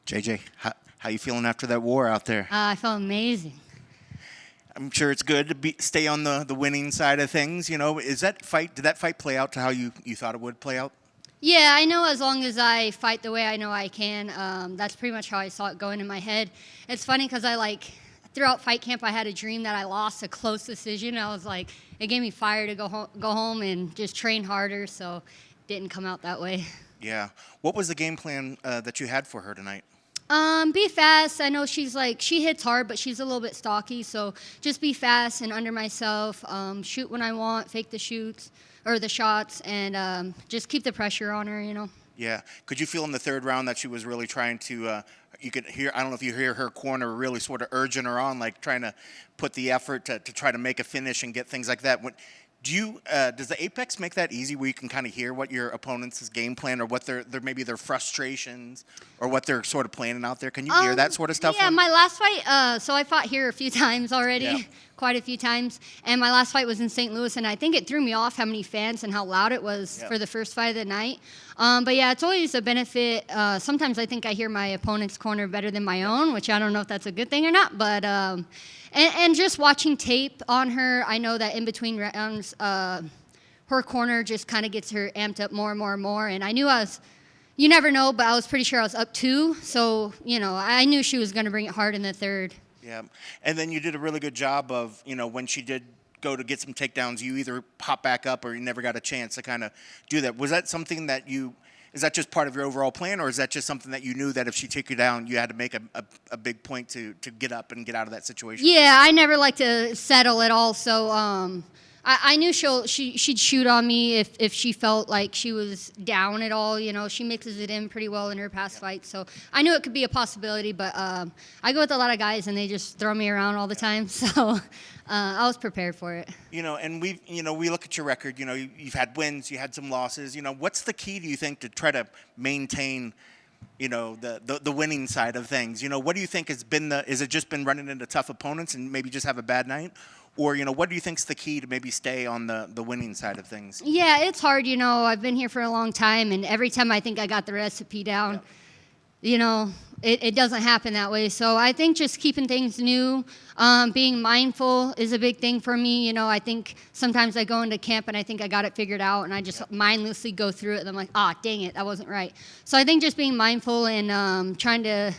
JJ, how you feeling after that war out there? I felt amazing. I'm sure it's good to stay on the winning side of things. You know, did that fight play out to how you thought it would play out? Yeah, I know as long as I fight the way I know I can, that's pretty much how I saw it going in my head. It's funny because throughout fight camp, I had a dream that I lost a close decision. I was like, it gave me fire to go home and just train harder, so it didn't come out that way. Yeah. What was the game plan that you had for her tonight? Be fast. I know she hits hard, but she's a little bit stocky. So just be fast and under myself. Shoot when I want, fake the shoots or the shots, and just keep the pressure on her. You know. Yeah. Could you feel in the third round that she was really trying to? You could hear. I don't know if you hear her corner really sort of urging her on, like trying to put the effort to try to make a finish and get things like that. Does the Apex make that easy where you can kind of hear what your opponent's game plan or what maybe their frustrations or what they're sort of planning out there? Can you hear that sort of stuff? Yeah, my last fight, so I fought here a few times already, Yeah. quite a few times. And my last fight was in St. Louis, and I think it threw me off how many fans and how loud it was for the first fight of the night. But yeah, it's always a benefit. Sometimes I think I hear my opponent's corner better than my own, which I don't know if that's a good thing or not. But and just watching tape on her, I know that in between rounds, her corner just kind of gets her amped up more and more and more. And I knew you never know, but I was pretty sure I was up 2. So, you know, I knew she was going to bring it hard in the third. Yeah. And then you did a really good job of, you know, when she did go to get some takedowns, you either pop back up or you never got a chance to kind of do that. Was that something that is that just part of your overall plan, or is that just something that you knew that if she took you down, you had to make a big point to get up and get out of that situation? Yeah, I never like to settle at all. So I knew she'd shoot on me if she felt like she was down at all. You know, she mixes it in pretty well in her past fights. So I knew it could be a possibility, but I go with a lot of guys and they just throw me around all the time. So I was prepared for it. You know, and we look at your record. You know, you've had wins, you had some losses. You know, what's the key, do you think, to try to maintain, you know, the winning side of things? You know, what do you think has been is it just been running into tough opponents and maybe just have a bad night? Or, you know, what do you think's the key to maybe stay on the winning side of things? Yeah, it's hard. You know, I've been here for a long time, and every time I think I got the recipe down, you know, it doesn't happen that way. So I think just keeping things new, being mindful is a big thing for me. You know, I think sometimes I go into camp and I think I got it figured out, and I just mindlessly go through it, and I'm like, dang it, that wasn't right. So I think just being mindful and trying to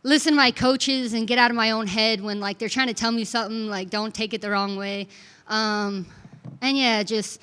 listen to my coaches and get out of my own head when, like, they're trying to tell me something, like, don't take it the wrong way. And, yeah, just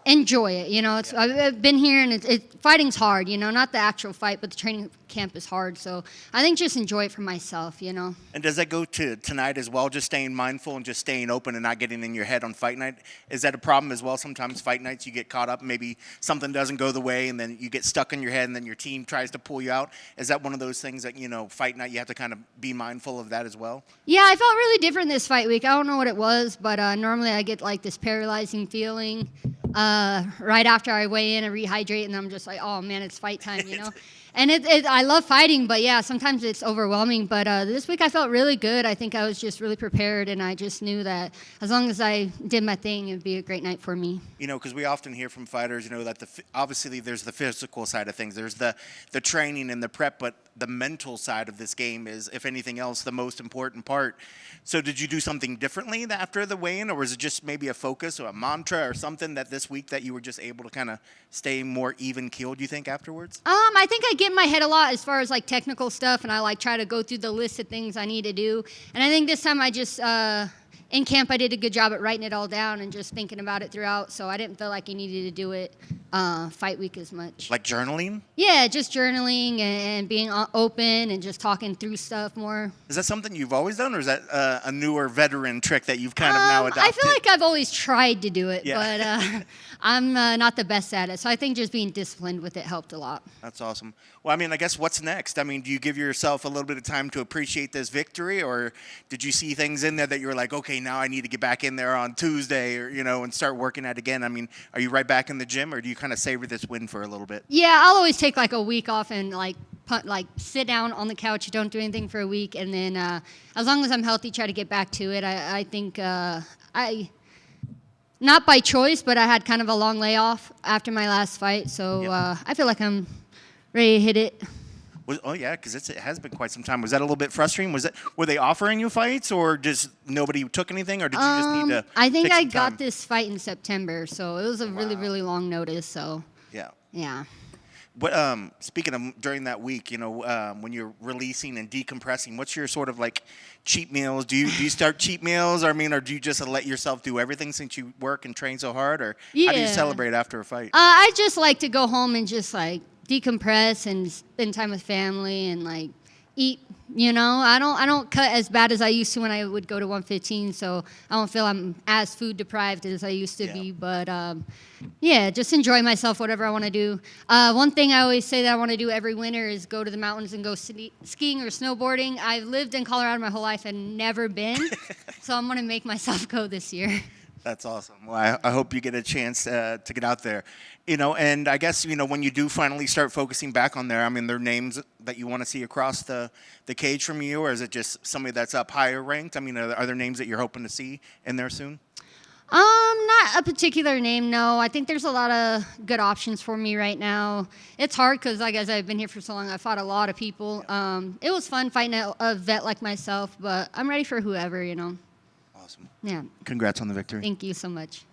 enjoy it, you know. I've been here, and fighting's hard, you know, not the actual fight, but the training camp is hard. So I think just enjoy it for myself, you know. And does that go to tonight as well, just staying mindful and just staying open and not getting in your head on fight night? Is that a problem as well? Sometimes fight nights you get caught up, maybe something doesn't go the way, and then you get stuck in your head, and then your team tries to pull you out. Is that one of those things that, you know, fight night you have to kind of be mindful of that as well? Yeah, I felt really different this fight week. I don't know what it was, but normally I get, like, this paralyzing feeling right after I weigh in and rehydrate, and I'm just like, oh, man, it's fight time, you know. And I love fighting, but yeah, sometimes it's overwhelming. But this week I felt really good. I think I was just really prepared, and I just knew that as long as I did my thing, it would be a great night for me. You know, because we often hear from fighters, you know, that obviously there's the physical side of things. There's the training and the prep, but the mental side of this game is, if anything else, the most important part. So did you do something differently after the weigh-in, or was it just maybe a focus or a mantra or something that this week that you were just able to kind of stay more even-keeled, do you think, afterwards? I think I get in my head a lot as far as, like, technical stuff, and I, like, try to go through the list of things I need to do. And I think this time I just in camp, I did a good job at writing it all down and just thinking about it throughout, so I didn't feel like I needed to do it fight week as much. Like journaling? Yeah, just journaling and being open and just talking through stuff more. Is that something you've always done, or is that a newer veteran trick that you've kind of now adopted? I feel like I've always tried to do it, Yeah. but I'm not the best at it, so I think just being disciplined with it helped a lot. That's awesome. Well, I mean, I guess what's next? I mean, do you give yourself a little bit of time to appreciate this victory, or did you see things in there that you were like, okay, now I need to get back in there on Tuesday, or, you know, and start working at it again? I mean, are you right back in the gym, or do you kind of savor this win for a little bit? Yeah, I'll always take like a week off and like sit down on the couch, don't do anything for a week, and then as long as I'm healthy, try to get back to it. I think not by choice, but I had kind of a long layoff after my last fight, so I feel like I'm ready to hit it. Oh yeah, because it has been quite some time. Was that a little bit frustrating? Were they offering you fights, or just nobody took anything, or did you just need to? I think take I some got time? this fight in September, so it was a really, really long notice. So Yeah. yeah. But speaking of during that week, when you're releasing and decompressing, what's your sort of like cheat meals? Do you start cheat meals? Or do you just let yourself do everything since you work and train so hard? Or how do you Yeah. celebrate after a fight? I just like to go home and just like decompress and spend time with family and like eat. I don't cut as bad as I used to when I would go to 115, so I don't feel I'm as food deprived as I used to be. But yeah, just enjoy myself, whatever I want to do. One thing I always say that I want to do every winter is go to the mountains and go skiing or snowboarding. I've lived in Colorado my whole life and never been, so I'm going to make myself go this year. That's awesome. Well, I hope you get a chance to get out there. And I guess, when you do finally start focusing back on there, there are names that you want to see across the cage from you, or is it just somebody that's up higher ranked? Are there names that you're hoping to see in there soon? Not a particular name, no. I think there's a lot of good options for me right now. It's hard because, like, as I've been here for so long, I fought a lot of people. It was fun fighting a vet like myself, but I'm ready for whoever, Awesome. Yeah. Congrats on the victory. Thank you so much.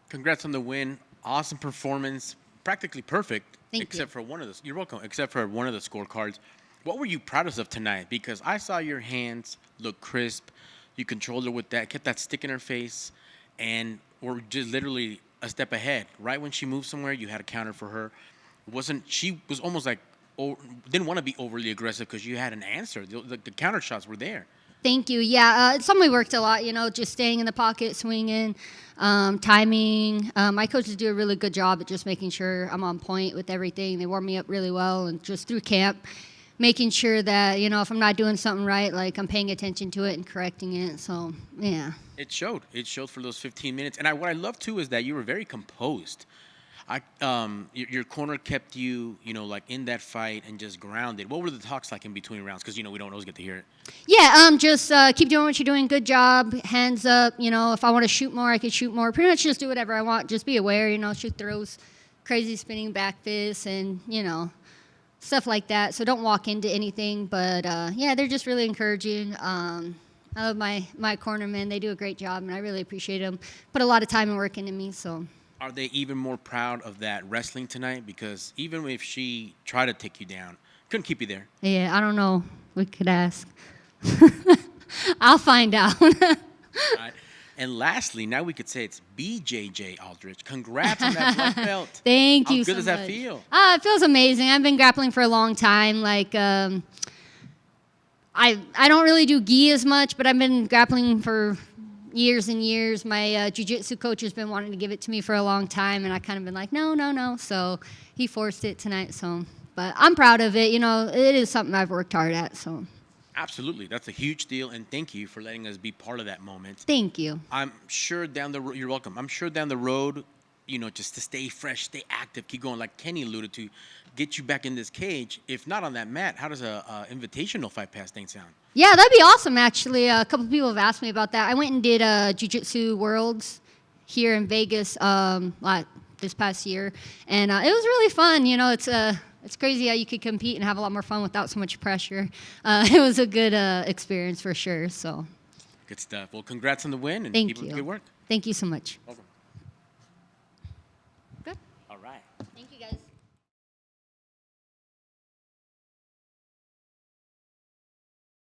Congrats on the win. Awesome performance. Practically perfect. Thank except you. for one of the. You're welcome. Except for one of the scorecards. What were you proudest of tonight? Because I saw your hands look crisp. You controlled her with that. Kept that stick in her face, and were just literally a step ahead. Right when she moved somewhere, you had a counter for her. She was almost like didn't want to be overly aggressive because you had an answer. The counter shots were there. Thank you. Yeah, it's something we worked a lot, just staying in the pocket, swinging, timing. My coaches do a really good job at just making sure I'm on point with everything. They warm me up really well, and just through camp, making sure that, if I'm not doing something right, like I'm paying attention to it and correcting it. So, yeah. It showed. It showed for those 15 minutes. And what I love, too, is that you were very composed. Your corner kept you, like in that fight and just grounded. What were the talks like in between rounds? Because, we don't always get to hear it. Yeah, just keep doing what you're doing. Good job. Hands up. If I want to shoot more, I can shoot more. Pretty much just do whatever I want. Just be aware, shoot throws, crazy spinning back fists, and, stuff like that. So don't walk into anything. But, yeah, they're just really encouraging. I love my cornermen. They do a great job, and I really appreciate them. Put a lot of time and work into me, so. Are they even more proud of that wrestling tonight? Because even if she tried to take you down, couldn't keep you there. Yeah, I don't know. We could ask. I'll find out. All right. And lastly, now we could say it's BJJ Aldrich. Congrats on that black belt. Thank you How so good does much. that feel? It feels amazing. I've been grappling for a long time. Like, I don't really do gi as much, but I've been grappling for years and years. My jiu-jitsu coach has been wanting to give it to me for a long time, and I kind of been like, no. So he forced it tonight. So, but I'm proud of it. It is something I've worked hard at. So. Absolutely. That's a huge deal, and thank you for letting us be part of that moment. Thank you. I'm sure down the road, you're welcome. I'm sure down the road, just to stay fresh, stay active, keep going, like Kenny alluded to, get you back in this cage. If not on that mat, how does a invitational fight pass thing sound? Yeah, that'd be awesome, actually. A couple people have asked me about that. I went and did Jiu-Jitsu Worlds here in Vegas this past year, and it was really fun. It's crazy how you could compete and have a lot more fun without so much pressure. It was a good experience for sure. So, Good stuff. Well, congrats on the win, and thank keep up you. the good work. Thank you so much. Welcome.